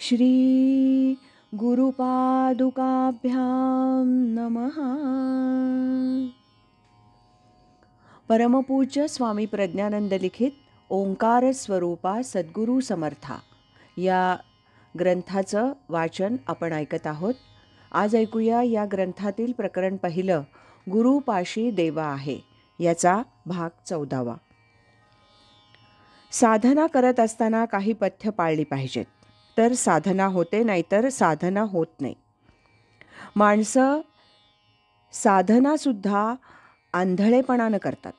श्री गुरुपादुकाभ्यां नमः। परमपूज्य स्वामी प्रज्ञानंद लिखित ओंकार स्वरूपा सद्गुरू समर्था या ग्रंथाचं वाचन आपण ऐकत आहोत. आज ऐकूया या ग्रंथातील प्रकरण पहिलं, गुरुपाशी देवा आहे, याचा भाग 14वा. साधना करत असताना काही पथ्य पाळली पाहिजेत, तर साधना होते, नाहीतर साधना होत नाही. माणसं साधनासुद्धा आंधळेपणानं करतात.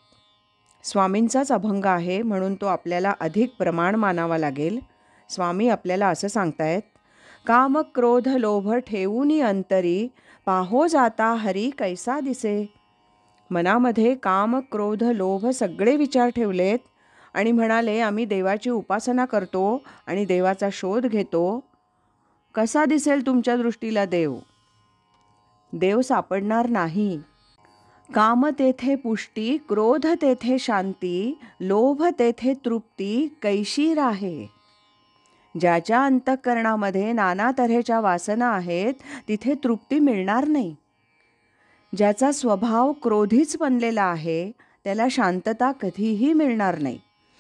स्वामींचाच अभंग आहे म्हणून तो आपल्याला अधिक प्रमाण मानावा लागेल. स्वामी आपल्याला असं सांगतायत, काम क्रोध लोभ ठेवूनी अंतरी, पाहो जाता हरी कैसा दिसे. मनामध्ये काम क्रोध लोभ सगळे विचार ठेवलेत आणि म्हणाले आम्ही देवाची उपासना करतो आणि देवाचा शोध घेतो. कसा दिसेल तुमच्या दृष्टीला देव? देव सापडणार नाही. काम तेथे पुष्टी, क्रोध तेथे शांती, लोभ तेथे तृप्ती कैशी राहे. ज्याच्या अंतःकरणामध्ये नाना तऱ्हेच्या वासना आहेत तिथे तृप्ती मिळणार नाही. ज्याचा स्वभाव क्रोधीच बनलेला आहे त्याला शांतता कधीही मिळणार नाही.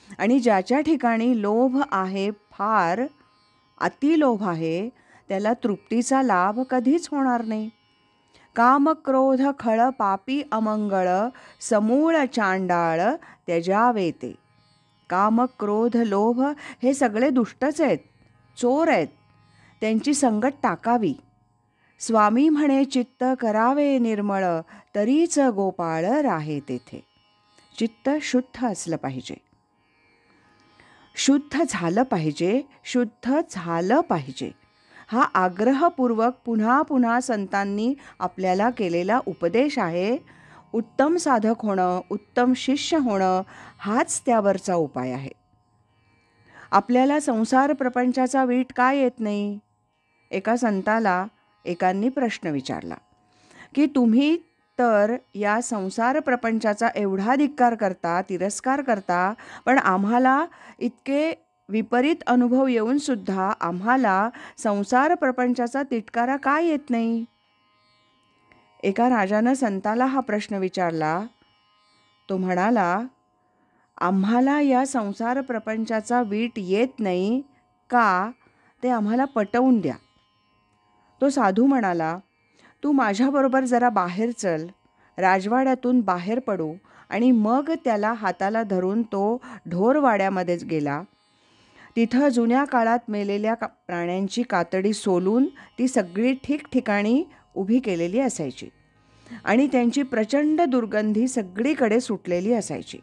आणि ज्याच्या ठिकाणी लोभ आहे, फार अतिलोभ आहे, त्याला तृप्तीचा लाभ कधीच होणार नाही. काम क्रोध खळ पापी अमंगळ, समूळ चांडाळ त्यजावे ते. काम क्रोध लोभ हे सगळे दुष्टच आहेत, चोर आहेत, त्यांची संगत टाकावी. स्वामी म्हणे चित्त करावे निर्मळ, तरीच गोपाळ राहे तेथे. चित्त शुद्ध असलं पाहिजे, शुद्ध झालं पाहिजे, शुद्ध झालं पाहिजे. हा आग्रहपूर्वक पुन्हा पुन्हा संतांनी आपल्याला केलेला उपदेश आहे. उत्तम साधक होणं, उत्तम शिष्य होणं हाच त्यावरचा उपाय आहे. आपल्याला संसार प्रपंचाचा वीट का येत नाही? एका संताला एकांनी प्रश्न विचारला की तुम्ही तर या संसार प्रपंचाचा एवढा धिक्कार करता, तिरस्कार करता, पण आम्हाला इतके विपरीत अनुभव येऊनसुद्धा आम्हाला संसार प्रपंचाचा तिटकारा का येत नाही? एका राजानं संताला हा प्रश्न विचारला. तो म्हणाला, आम्हाला या संसार प्रपंचाचा वीट येत नाही का, ते आम्हाला पटवून द्या. तो साधू म्हणाला, तू माझ्याबरोबर जरा बाहेर चल, राजवाड्यातून बाहेर पडू. आणि मग त्याला हाताला धरून तो ढोरवाड्यामध्येच गेला. तिथं जुन्या काळात मेलेल्या प्राण्यांची कातडी सोलून ती सगळी ठिकठिकाणी उभी केलेली असायची आणि त्यांची प्रचंड दुर्गंधी सगळीकडे सुटलेली असायची.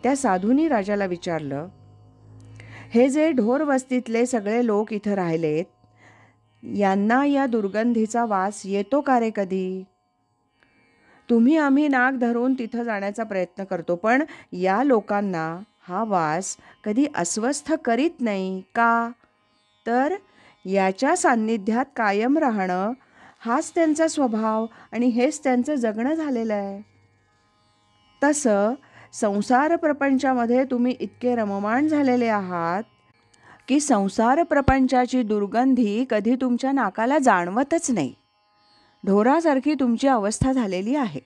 त्या साधूंनी राजाला विचारलं, हे जे ढोर वस्तीतले सगळे लोक इथं राहिलेत, यांना या दुर्गंधीचा वास येतो का रे कधी? तुम्ही आम्ही नाक धरून तिथं जाण्याचा प्रयत्न करतो, पण या लोकांना हा वास कधी अस्वस्थ करीत नाही का? तर याच्या सान्निध्यात कायम राहणं हाच त्यांचा स्वभाव आणि हेच त्यांचं जगणं झालेलं आहे. तसं संसार प्रपंचामध्ये तुम्ही इतके रममाण झालेले आहात की संसार प्रपंचाची दुर्गंधी कधी तुमच्या नाकाला जाणवतच नाही. ढोरासारखी तुमची अवस्था झालेली आहे.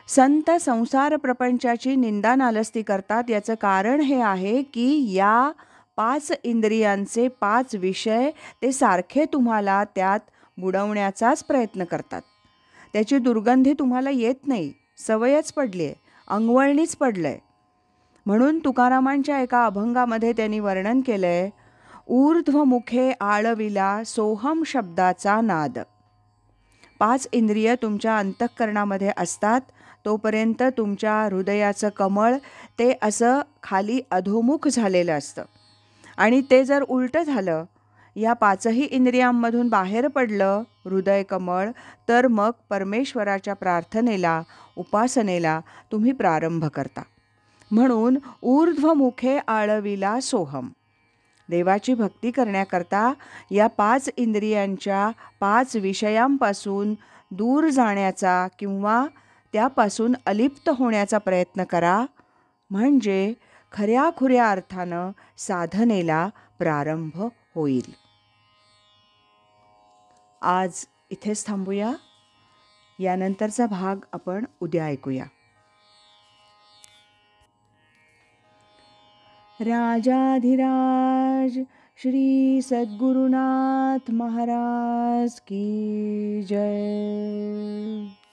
संत संसार प्रपंचाची निंदा नालस्ती करतात. याचं कारण हे आहे की या 5 इंद्रियांचे 5 विषय ते सारखे तुम्हाला त्यात बुडवण्याचाच प्रयत्न करतात. त्याची दुर्गंधी तुम्हाला येत नाही, सवयच पडली आहे, अंगवळणीच पडलं आहे. म्हणून तुकारामांच्या एका अभंगामध्ये त्यांनी वर्णन केलं आहे, ऊर्ध्वमुखे आळविला सोहम शब्दाचा नाद. 5 इंद्रिय तुमच्या अंतःकरणामध्ये असतात तोपर्यंत तुमच्या हृदयाचं कमळ ते असं खाली अधोमुख झालेलं असतं. आणि ते जर उलटं झालं, या 5ही इंद्रियांमधून बाहेर पडलं हृदय कमळ, तर मग परमेश्वराच्या प्रार्थनेला, उपासनेला तुम्ही प्रारंभ करता. म्हणून ऊर्ध्वमुखे आळविला सोहम. देवाची भक्ती करण्याकरता या 5 इंद्रियांच्या 5 विषयांपासून दूर जाण्याचा किंवा त्यापासून अलिप्त होण्याचा प्रयत्न करा. म्हणजे खऱ्याखुऱ्या अर्थानं साधनेला प्रारंभ होईल. आज इथेच थांबूया. यानंतरचा भाग आपण उद्या ऐकूया. राजाधिराज श्री सद्गुरुनाथ महाराज की जय.